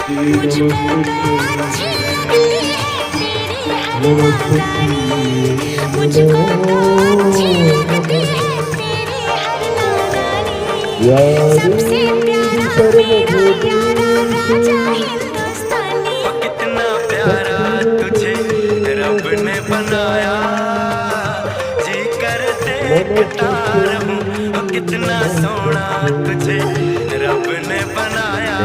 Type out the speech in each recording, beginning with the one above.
मुझको तो अच्छी लगती है तेरी अरमानी, मुझको तो अच्छी लगती है तेरी अरमानी, सबसे प्यारा मेरा प्यारा राजा हिंदुस्तानी। कितना प्यारा तुझे रब ने बनाया, जी करते देखता रहूं। कितना सोना तुझे रब ने बनाया,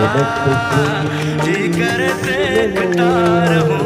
जी करते देखता रहूं।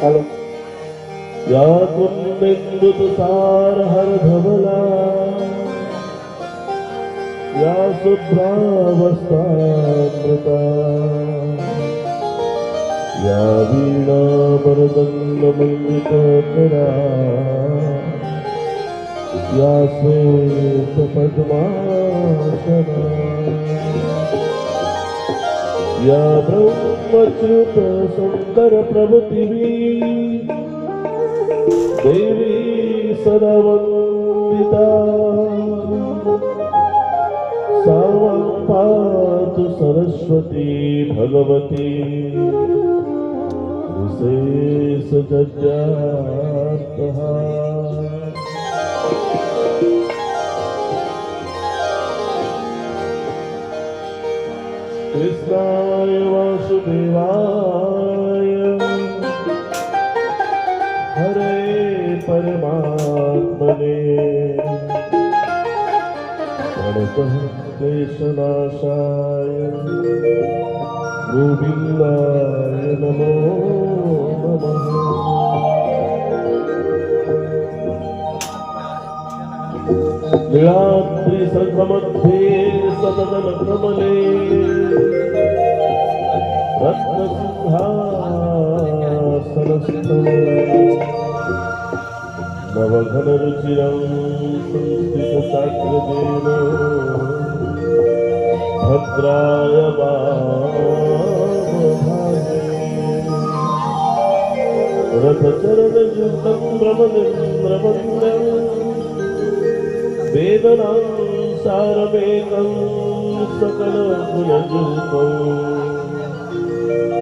हेलो या कुंदिंदु तुषार हर धवला, या शुभ्रावस्तामृता, या वीणा वरदंड मंडितकरा, या श्वेत पद्मासना, या ब्रह्मच्युत सुंदर प्रभुतिवी, देवी सदा वंदिता, सर्वं पातु सरस्वती भगवती विशेषज्ञातः। कृष्णाय वासुदेवाय हरे परमात्मने प्रणतः क्लेशनाशाय गोविन्दाय नमो नमः। नीलाद्रिसर्गमध्ये सततमकमले रत्नसिंहासनस्थले नवघनरुचिरं संस्थितसाग्रदेव भद्राय वामभागे रथचरणयुतं भ्रमनिन्द्रवन्द्यं वेदनां सारमेकं सकलगुणयुक्तम्